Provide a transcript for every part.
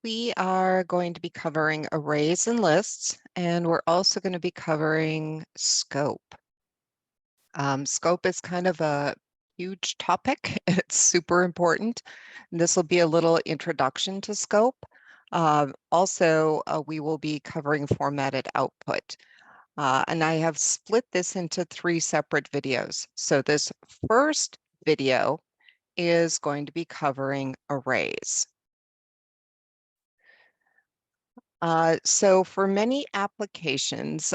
We are going to be covering arrays and lists, and we're also going to be covering scope. Scope is kind of a huge topic. It's super important. This will be a little introduction to scope. We will be covering formatted output. And I have split this into 3 separate videos. So this first video is going to be covering arrays. So for many applications,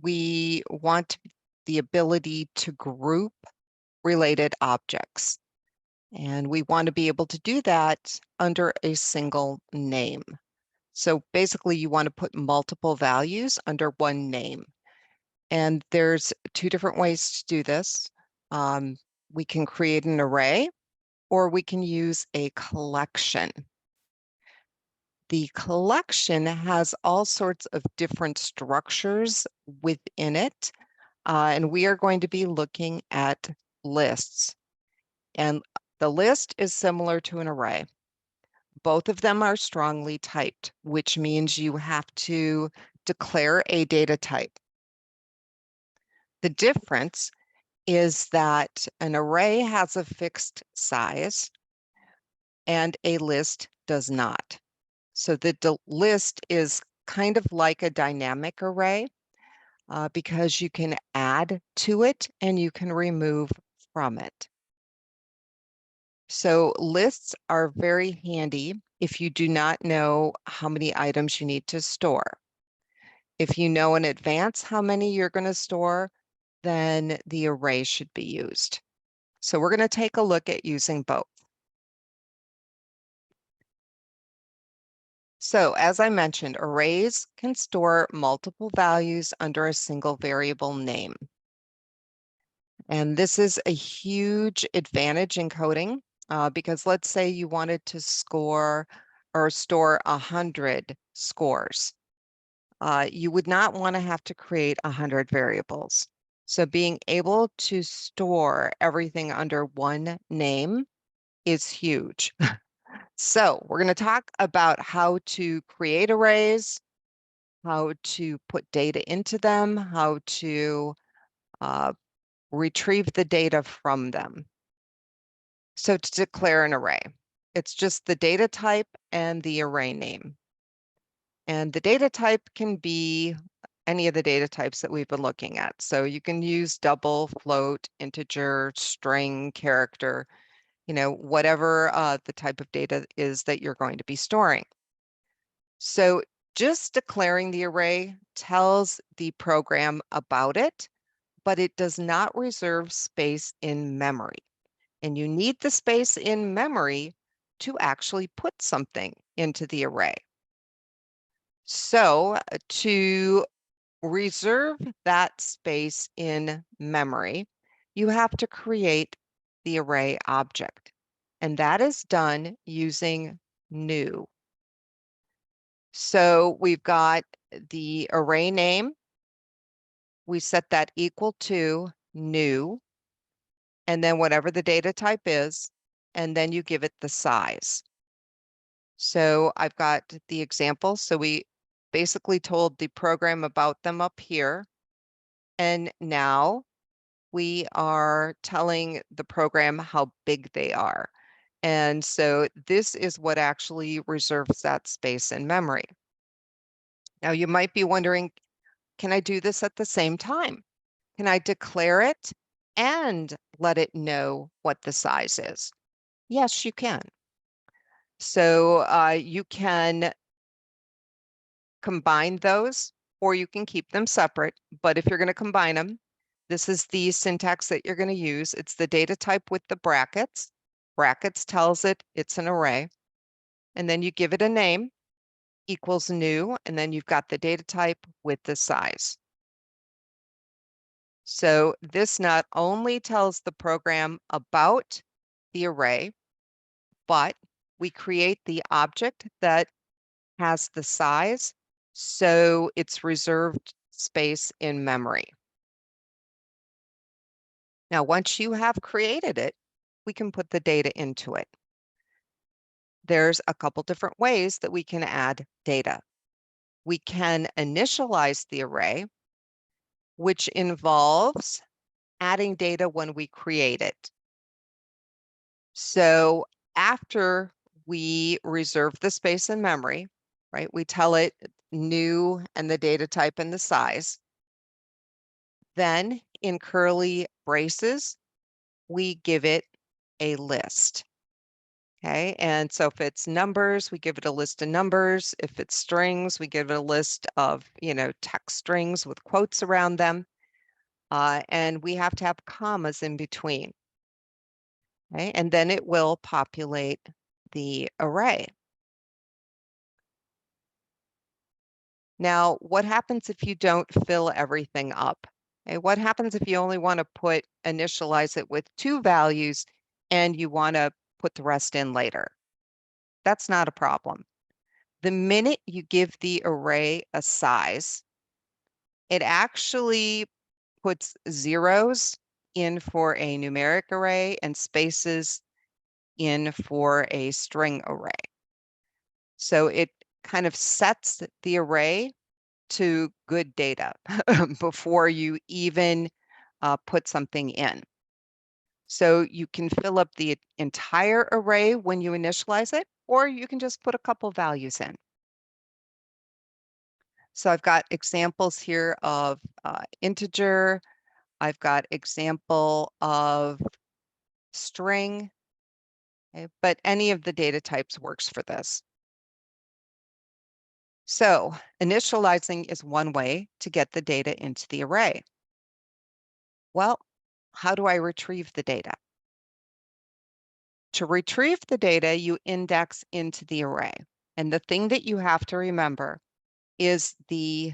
we want the ability to group related objects. And we want to be able to do that under a single name. So basically, you want to put multiple values under one name. And there's 2 different ways to do this. We can create an array, or we can use a collection. The collection has all sorts of different structures within it, and we are going to be looking at lists. And the list is similar to an array. Both of them are strongly typed, which means you have to declare a data type. The difference is that an array has a fixed size and a list does not. So the list is kind of like a dynamic array because you can add to it and you can remove from it. So lists are very handy if you do not know how many items you need to store. If you know in advance how many you're going to store, then the array should be used. So we're going to take a look at using both. So as I mentioned, arrays can store multiple values under a single variable name. And this is a huge advantage in coding because let's say you wanted to score or store 100 scores. You would not want to have to create 100 variables. So being able to store everything under one name is huge. So we're going to talk about how to create arrays, how to put data into them, how to retrieve the data from them. So to declare an array, it's just the data type and the array name. And the data type can be any of the data types that we've been looking at. So you can use double, float, integer, string, character, whatever the type of data is that you're going to be storing. So just declaring the array tells the program about it, but it does not reserve space in memory. And you need the space in memory to actually put something into the array. So to reserve that space in memory, you have to create the array object. And that is done using new. So we've got the array name. We set that equal to new, and then whatever the data type is, and then you give it the size. So I've got the example. So we basically told the program about them up here. And now we are telling the program how big they are. And so this is what actually reserves that space in memory. Now you might be wondering, can I do this at the same time? Can I declare it and let it know what the size is? Yes, you can. So you can combine those or you can keep them separate. But if you're going to combine them, this is the syntax that you're going to use. It's the data type with the brackets. Brackets tells it it's an array. And then you give it a name, equals new, and then you've got the data type with the size. So this not only tells the program about the array, but we create the object that has the size, so it's reserved space in memory. Now, once you have created it, we can put the data into it. there's a couple different ways that we can add data. We can initialize the array, which involves adding data when we create it. So after we reserve the space and memory, right, we tell it new and the data type and the size. Then in curly braces, we give it a list. Okay, and so if it's numbers, we give it a list of numbers. If it's strings, we give it a list of, text strings with quotes around them. And we have to have commas in between. Okay, and then it will populate the array. Now, what happens if you don't fill everything up? Okay, what happens if you only want to initialize it with 2 values and you want to put the rest in later? That's not a problem. The minute you give the array a size, it actually puts zeros in for a numeric array and spaces in for a string array. So it kind of sets the array to good data before you even put something in. So you can fill up the entire array when you initialize it, or you can just put a couple values in. So I've got examples here of integer. I've got example of string, okay, but any of the data types works for this. So initializing is one way to get the data into the array. Well, how do I retrieve the data? To retrieve the data, you index into the array. And the thing that you have to remember is the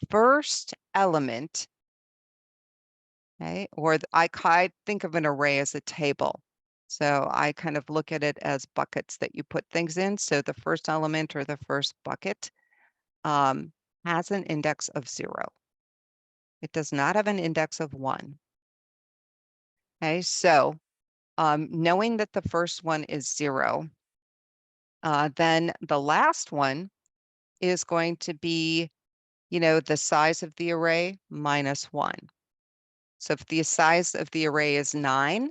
first element, okay, or I think of an array as a table. So I kind of look at it as buckets that you put things in. So the first element or the first bucket has an index of 0. It does not have an index of 1. Okay, so knowing that the first one is 0, then the last one is going to be, the size of the array minus 1. So if the size of the array is 9,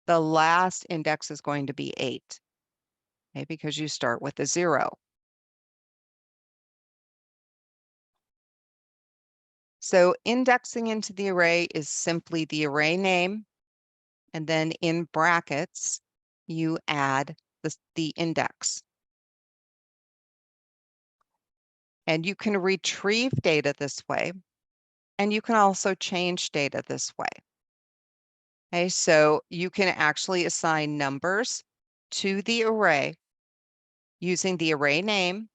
the last index is going to be 8, okay, because you start with a 0. So indexing into the array is simply the array name, and then in brackets, you add the index. And you can retrieve data this way, and you can also change data this way. Okay, so you can actually assign numbers to the array using the array name,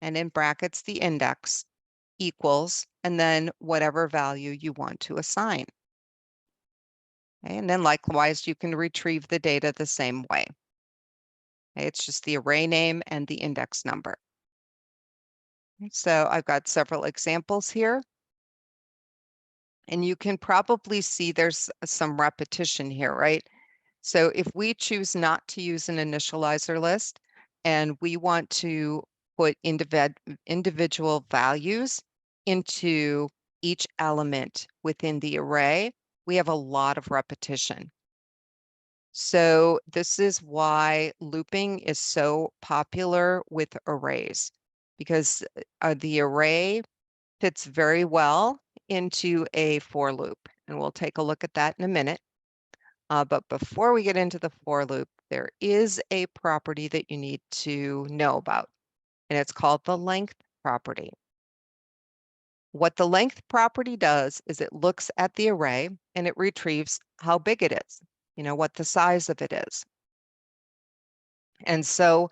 and in brackets, the index equals, and then whatever value you want to assign. Okay, and then likewise, you can retrieve the data the same way. Okay, it's just the array name and the index number. Okay, so I've got several examples here. And you can probably see there's some repetition here, right? So if we choose not to use an initializer list and we want to put individual values into each element within the array, we have a lot of repetition. So this is why looping is so popular with arrays, because the array fits very well into a for loop. And we'll take a look at that in a minute. But before we get into the for loop, there is a property that you need to know about, and it's called the length property. What the length property does is it looks at the array and it retrieves how big it is, what the size of it is. And so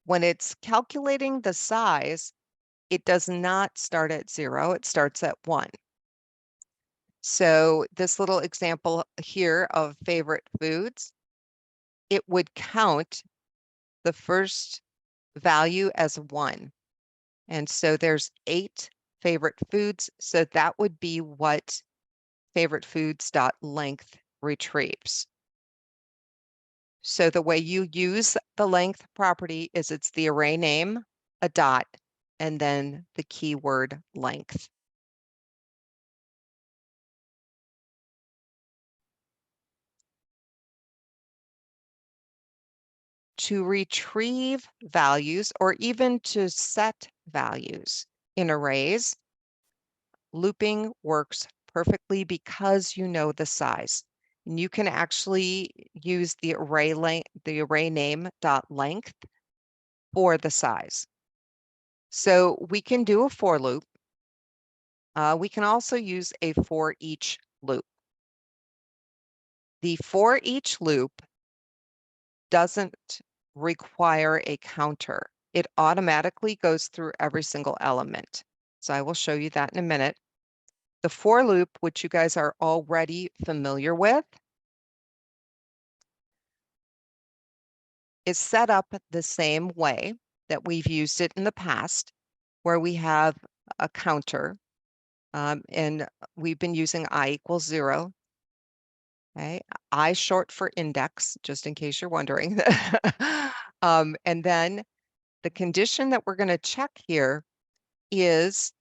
when it's calculating the size, it does not start at 0, it starts at 1. So this little example here of favorite foods, it would count the first value as 1. And so there's 8 favorite foods. So that would be what favorite foods.length retrieves. So the way you use the length property is it's the array name, a dot, and then the keyword length. To retrieve values or even to set values in arrays, looping works perfectly because you know the size. And you can actually use the array name dot length for the size. So we can do a for loop. We can also use a for each loop. The for each loop doesn't require a counter. It automatically goes through every single element. So I will show you that in a minute. The for loop, which you guys are already familiar with, is set up the same way that we've used it in the past, where we have a counter, and we've been using I equals 0. Okay, I short for index, just in case you're wondering. And then the condition that we're going to check here is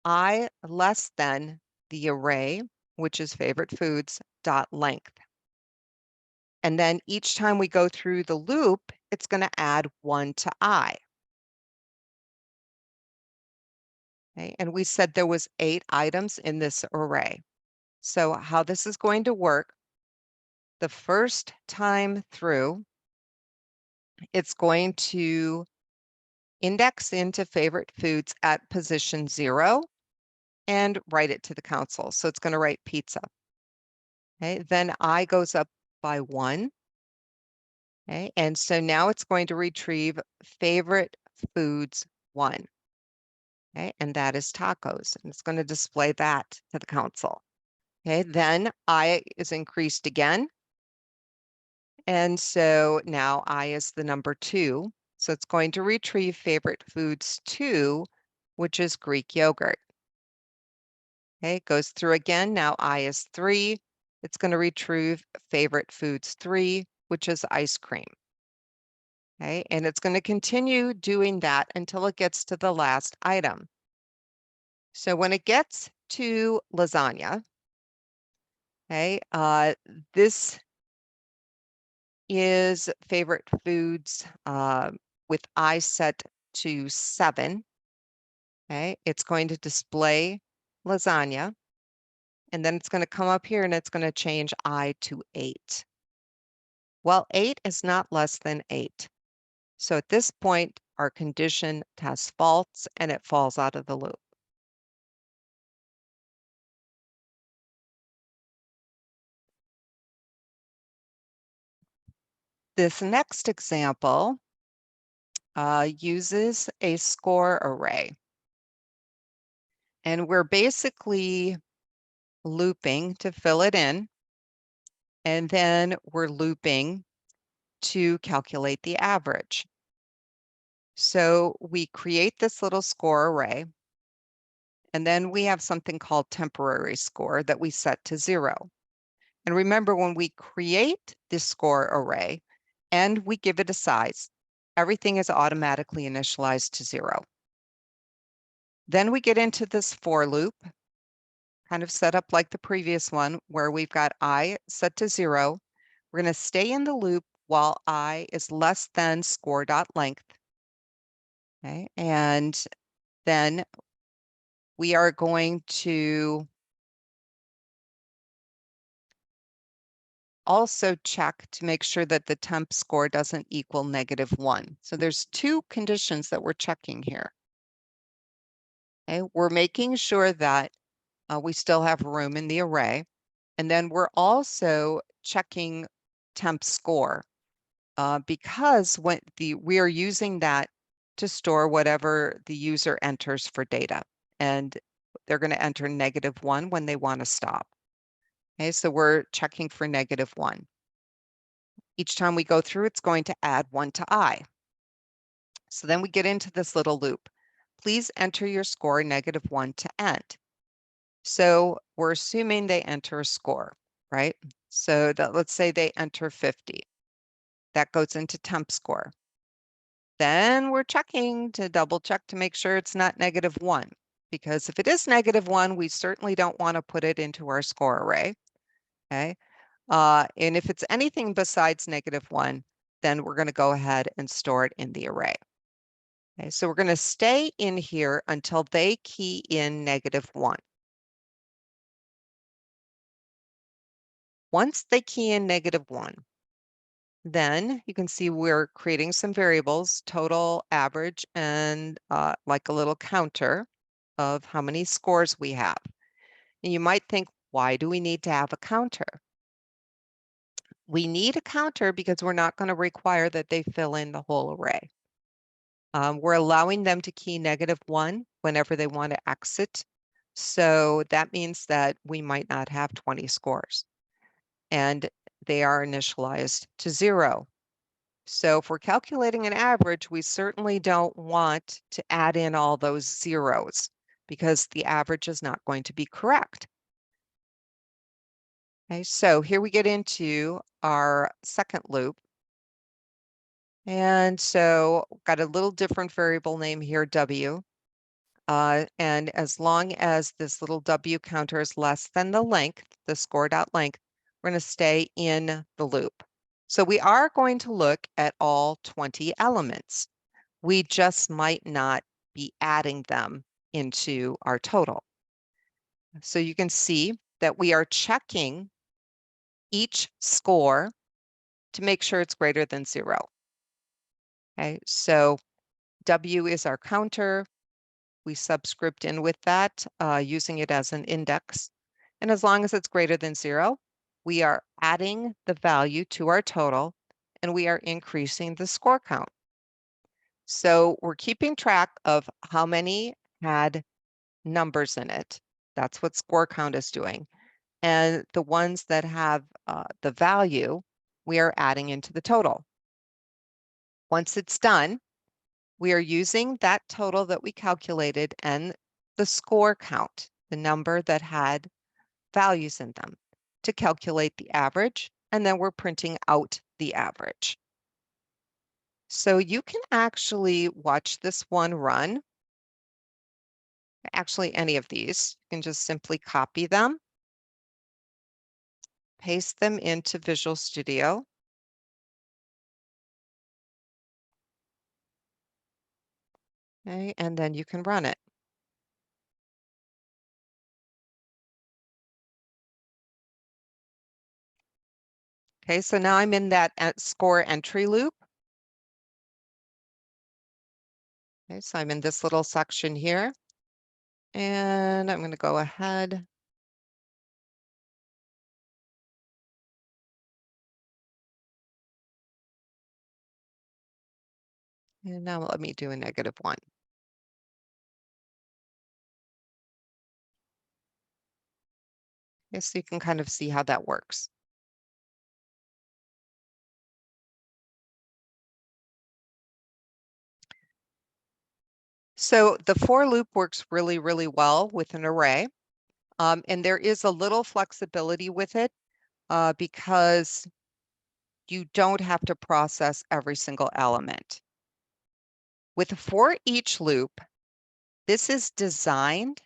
I less than the array, which is favorite foods, dot length. And then each time we go through the loop, it's going to add 1 to I. Okay, and we said there was 8 items in this array. So how this is going to work, the first time through, it's going to index into favorite foods at position 0 and write it to the console. So it's going to write pizza. Okay, then I goes up by 1. Okay, and so now it's going to retrieve favorite foods 1. Okay, and that is tacos. And it's going to display that to the console. Okay, then I is increased again. And so now I is the number 2. So it's going to retrieve favorite foods 2, which is Greek yogurt. Okay, it goes through again. Now I is 3. It's going to retrieve favorite foods 3, which is ice cream. Okay, and it's going to continue doing that until it gets to the last item. So when it gets to lasagna, okay, this is favorite foods with I set to 7. Okay, it's going to display lasagna, and then it's going to come up here and it's going to change I to 8. Well, 8 is not less than 8. So at this point, our condition tests false and it falls out of the loop. This next example uses a score array. And we're basically looping to fill it in. And then we're looping to calculate the average. So we create this little score array. And then we have something called temporary score that we set to 0. And remember, when we create this score array and we give it a size, everything is automatically initialized to 0. Then we get into this for loop, kind of set up like the previous one, where we've got I set to 0. We're going to stay in the loop while I is less than score dot length. Okay, and then we are going to also check to make sure that the temp score doesn't equal -1. So there's 2 conditions that we're checking here. Okay, we're making sure that we still have room in the array. And then we're also checking temp score because we are using that to store whatever the user enters for data. And they're going to enter -1 when they want to stop. Okay, so we're checking for -1. Each time we go through, it's going to add 1 to I. So then we get into this little loop. Please enter your score -1 to end. So we're assuming they enter a score, right? So that let's say they enter 50. that goes into temp score. Then we're checking to double check to make sure it's not -1, because if it is -1, we certainly don't want to put it into our score array. Okay. And if it's anything besides -1, then we're going to go ahead and store it in the array. Okay, so we're going to stay in here until they key in -1. Once they key in -1, then you can see we're creating some variables, total, average, and like a little counter of how many scores we have. And you might think, why do we need to have a counter? We need a counter because we're not going to require that they fill in the whole array. We're allowing them to key -1 whenever they want to exit. So that means that we might not have 20 scores, and they are initialized to 0. So if we're calculating an average, we certainly don't want to add in all those zeros because the average is not going to be correct. Okay, so here we get into our second loop. And so got a little different variable name here, W. And as long as this little W counter is less than the length, the score.length, we're going to stay in the loop. So we are going to look at all 20 elements. We just might not be adding them into our total. So you can see that we are checking each score to make sure it's greater than 0. Okay, so W is our counter. We subscript in with that, using it as an index. And as long as it's greater than 0, we are adding the value to our total, and we are increasing the score count. So we're keeping track of how many had numbers in it. That's what score count is doing. And the ones that have the value, we are adding into the total. Once it's done, we are using that total that we calculated and the score count, the number that had values in them, to calculate the average, and then we're printing out the average. So you can actually watch this one run. Actually, any of these, you can just simply copy them, paste them into Visual Studio. Okay, and then you can run it. Okay, so now I'm in that score entry loop. Okay, so I'm in this little section here, and I'm going to go ahead. And now let me do a -1. Okay, so you can kind of see how that works. So the for loop works really, really well with an array. And there is a little flexibility with it because you don't have to process every single element. With a for each loop, this is designed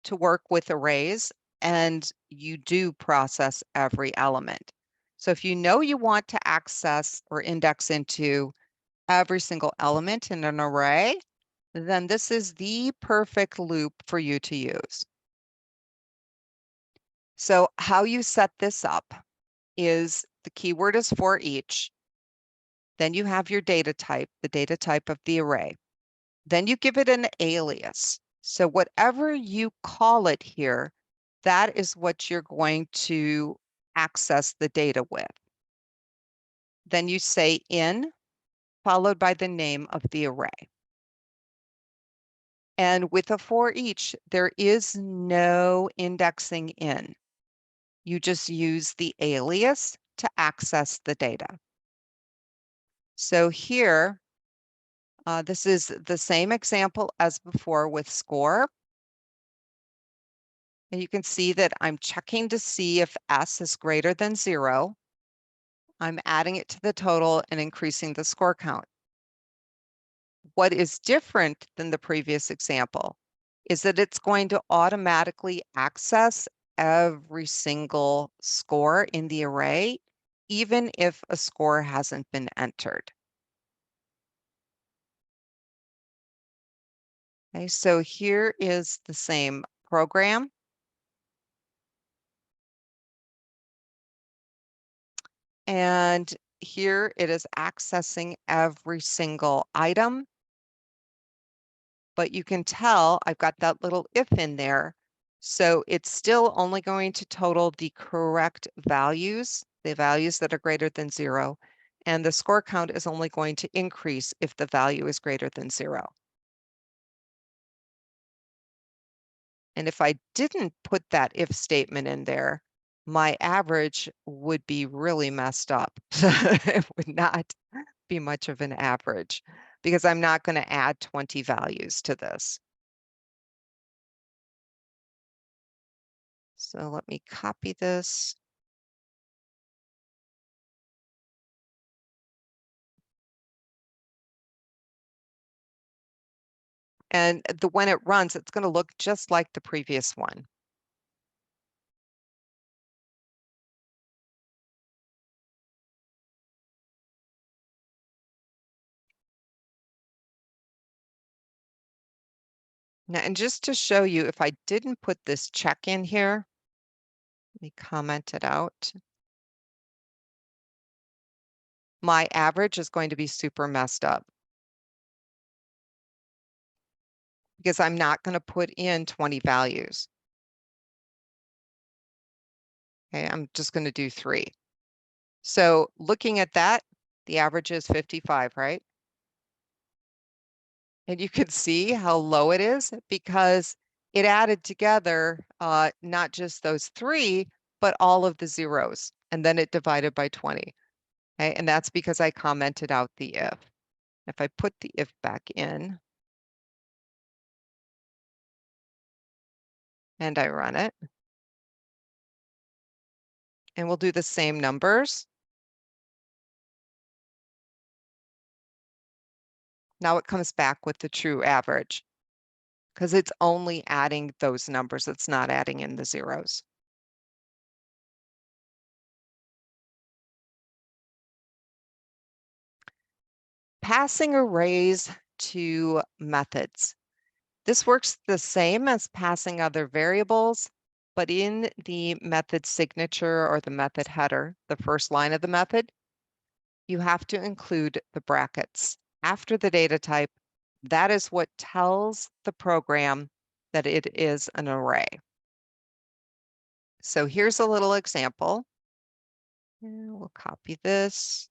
to work with arrays, and you do process every element. So if you know you want to access or index into every single element in an array, then this is the perfect loop for you to use. So how you set this up is the keyword is for each. Then you have your data type, the data type of the array. Then you give it an alias. So whatever you call it here, that is what you're going to access the data with. Then you say in, followed by the name of the array. And with a for each, there is no indexing in. You just use the alias to access the data. So here, this is the same example as before with score. And you can see that I'm checking to see if S is greater than 0. I'm adding it to the total and increasing the score count. What is different than the previous example is that it's going to automatically access every single score in the array, even if a score hasn't been entered. Okay, so here is the same program. And here it is accessing every single item. But you can tell I've got that little if in there. So it's still only going to total the correct values, the values that are greater than 0. And the score count is only going to increase if the value is greater than 0. And if I didn't put that if statement in there, my average would be really messed up. It would not be much of an average because I'm not going to add 20 values to this. So let me copy this. And when it runs, it's going to look just like the previous one. Now, and just to show you, if I didn't put this check in here, let me comment it out. My average is going to be super messed up because I'm not going to put in 20 values. Okay, I'm just going to do 3. So looking at that, the average is 55, right? And you can see how low it is because it added together not just those 3, but all of the zeros, and then it divided by 20. Okay, and that's because I commented out the if. If I put the if back in and I run it, and we'll do the same numbers. Now it comes back with the true average because it's only adding those numbers. It's not adding in the zeros. Passing arrays to methods. This works the same as passing other variables, but in the method signature or the method header, the first line of the method, you have to include the brackets after the data type. That is what tells the program that it is an array. So here's a little example. And we'll copy this,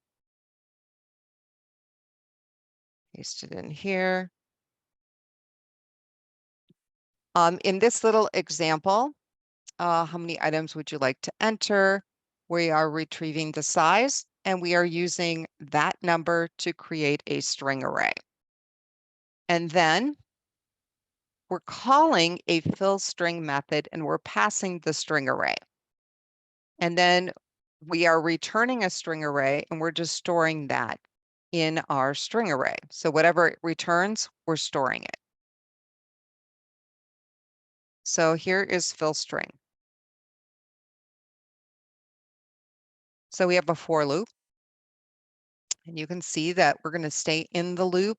paste it in here. In this little example, how many items would you like to enter? We are retrieving the size, and we are using that number to create a string array. And then we're calling a fill string method, and we're passing the string array. And then we are returning a string array, and we're just storing that in our string array. So whatever it returns, we're storing it. So here is fill string. So we have a for loop, and you can see that we're going to stay in the loop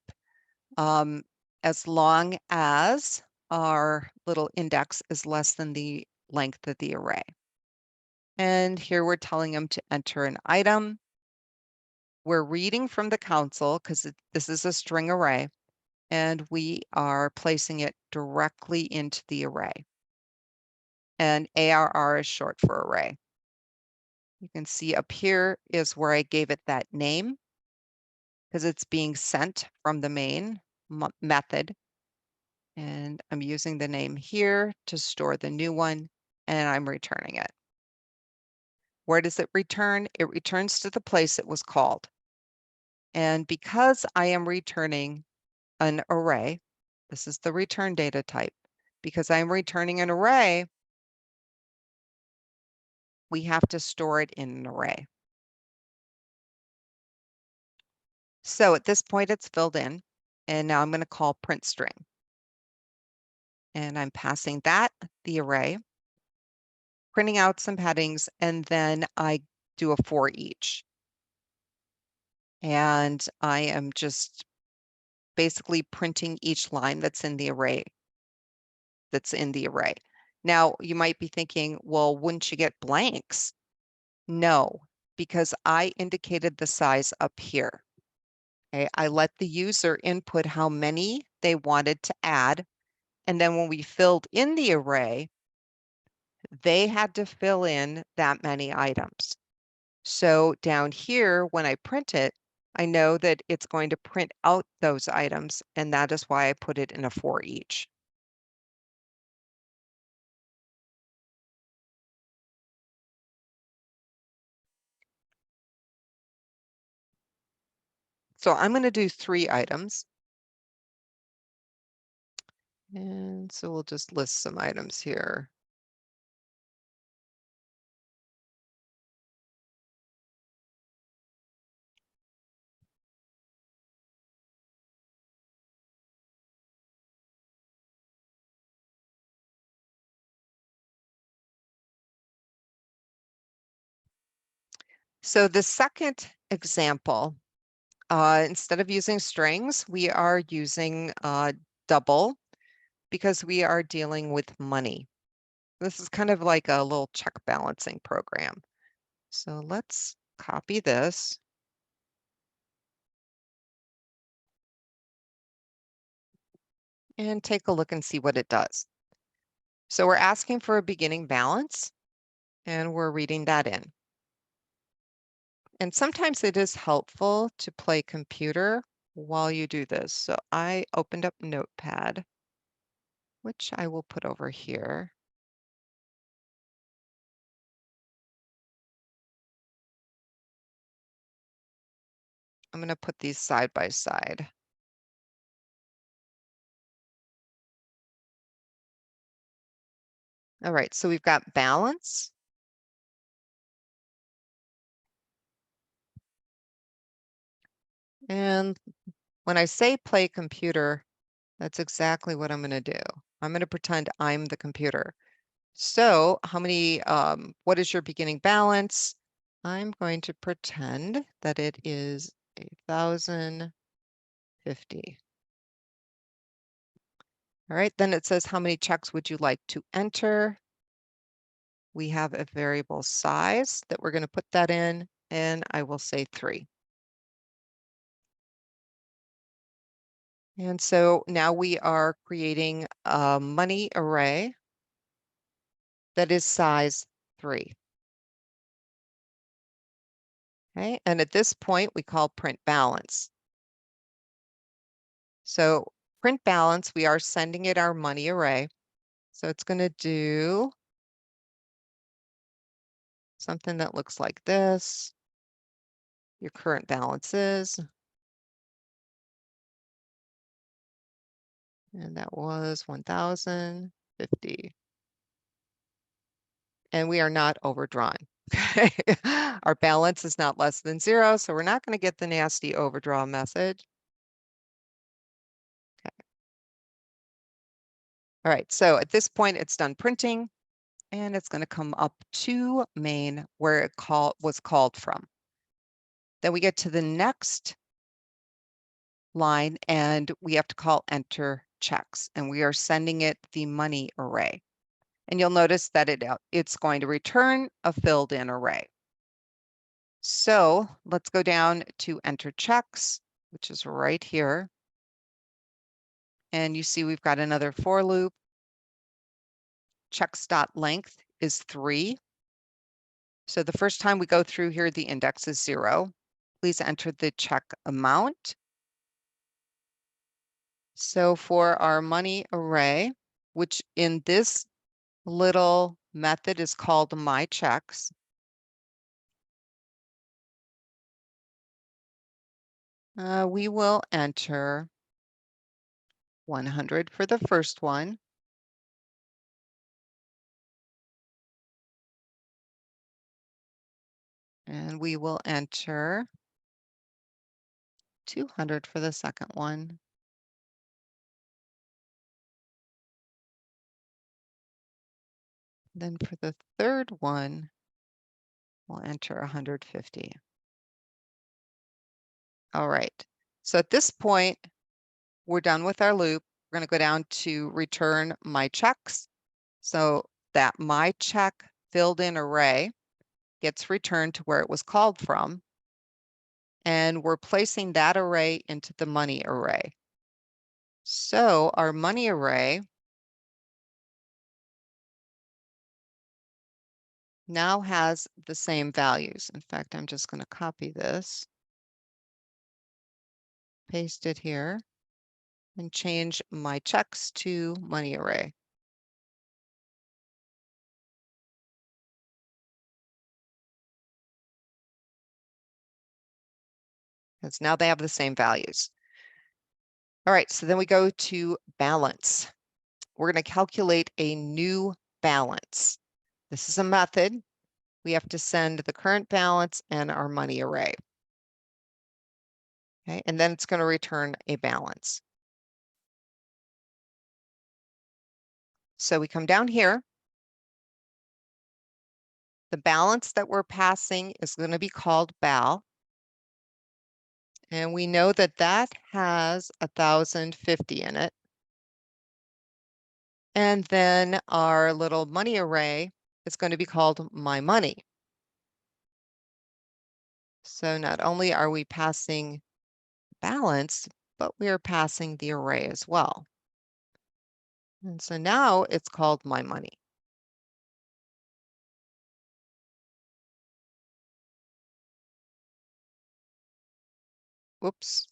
as long as our little index is less than the length of the array. And here we're telling them to enter an item. We're reading from the console because this is a string array, and we are placing it directly into the array. And ARR is short for array. You can see up here is where I gave it that name because it's being sent from the main method. And I'm using the name here to store the new one, and I'm returning it. Where does it return? It returns to the place it was called. And because I am returning an array, this is the return data type. Because I'm returning an array, we have to store it in an array. So at this point, it's filled in. And now I'm going to call print string. And I'm passing that, the array, printing out some headings, and then I do a for each. And I am just basically printing each line that's in the array. Now, you might be thinking, well, wouldn't you get blanks? No, because I indicated the size up here. Okay, I let the user input how many they wanted to add. And then when we filled in the array, they had to fill in that many items. So down here, when I print it, I know that it's going to print out those items, and that is why I put it in a for each. So I'm going to do 3 items. And so we'll just list some items here. So the second example, instead of using strings, we are using double because we are dealing with money. This is kind of like a little check balancing program. So let's copy this. And take a look and see what it does. So we're asking for a beginning balance, and we're reading that in. And sometimes it is helpful to play computer while you do this. So I opened up Notepad, which I will put over here. I'm going to put these side by side. All right, so we've got balance. And when I say play computer, that's exactly what I'm going to do. I'm going to pretend I'm the computer. So how many, what is your beginning balance? I'm going to pretend that it is 1,050. All right, then it says how many checks would you like to enter? We have a variable size that we're going to put that in, and I will say 3. And so now we are creating a money array that is size 3. Okay, and at this point we call print balance. So print balance, we are sending it our money array. So it's going to do something that looks like this. Your current balance is, and that was 1,050. And we are not overdrawn. Okay. Our balance is not less than 0, so we're not going to get the nasty overdraw message. Okay. All right, so at this point, it's done printing, and it's going to come up to main where it was called from. Then we get to the next line, and we have to call enter checks, and we are sending it the money array. And you'll notice that it's going to return a filled in array. So let's go down to enter checks, which is right here. And you see we've got another for loop. Checks.length is 3. So the first time we go through here, the index is 0. Please enter the check amount. So for our money array, which in this little method is called my checks, we will enter 100 for the first one. And we will enter 200 for the second one. Then for the third one, we'll enter 150. All right. So at this point, we're done with our loop. We're going to go down to return my checks. So that my check filled in array gets returned to where it was called from. And we're placing that array into the money array. So our money array now has the same values. In fact, I'm just going to copy this, paste it here, and change my checks to money array. Because now they have the same values. All right, so then we go to balance. We're going to calculate a new balance. This is a method. We have to send the current balance and our money array. Okay, and then it's going to return a balance. So we come down here. The balance that we're passing is going to be called BAL. And we know that that has 1,050 in it. And then our little money array is going to be called my money. So not only are we passing balance, but we are passing the array as well. And so now it's called my money. Whoops.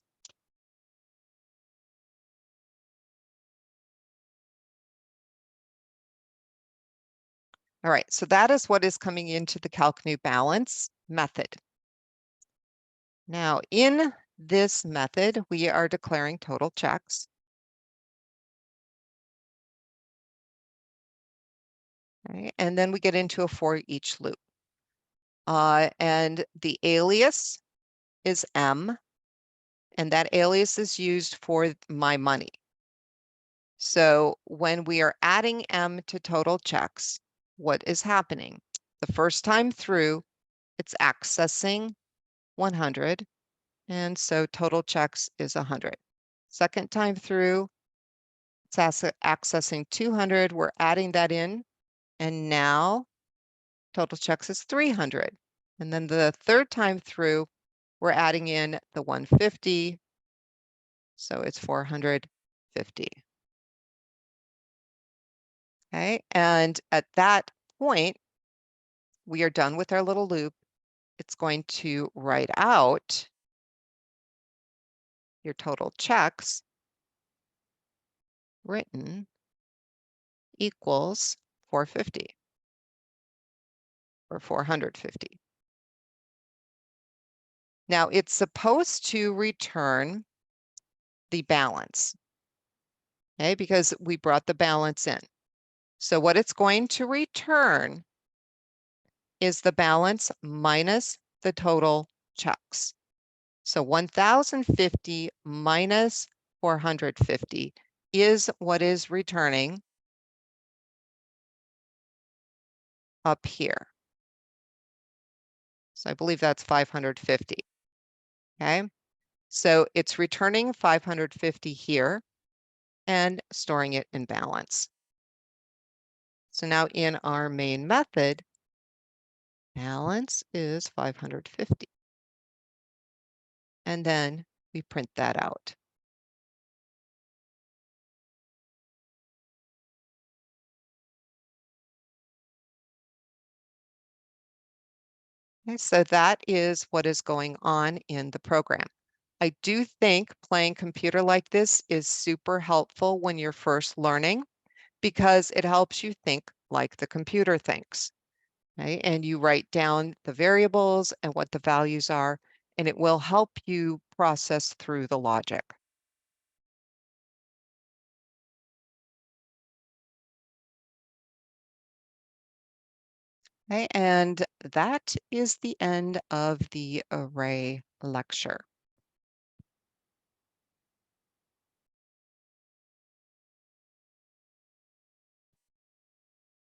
All right, so that is what is coming into the calc new balance method. Now in this method, we are declaring total checks. Right, and then we get into a for each loop. And the alias is M, and that alias is used for my money. So when we are adding M to total checks, what is happening? The first time through, it's accessing 100, and so total checks is 100. Second time through, it's accessing 200, we're adding that in, and now total checks is 300. And then the third time through, we're adding in the 150, so it's 450. Okay, and at that point, we are done with our little loop. It's going to write out your total checks written equals 450 or 450. Now it's supposed to return the balance, okay, because we brought the balance in. So what it's going to return is the balance minus the total checks. So 1,050 minus 450 is what is returning up here. So I believe that's 550. Okay, so it's returning 550 here and storing it in balance. So now in our main method, balance is 550. And then we print that out. Okay, so that is what is going on in the program. I do think playing computer like this is super helpful when you're first learning because it helps you think like the computer thinks. Okay? And you write down the variables and what the values are, and it will help you process through the logic. Okay, and that is the end of the array lecture.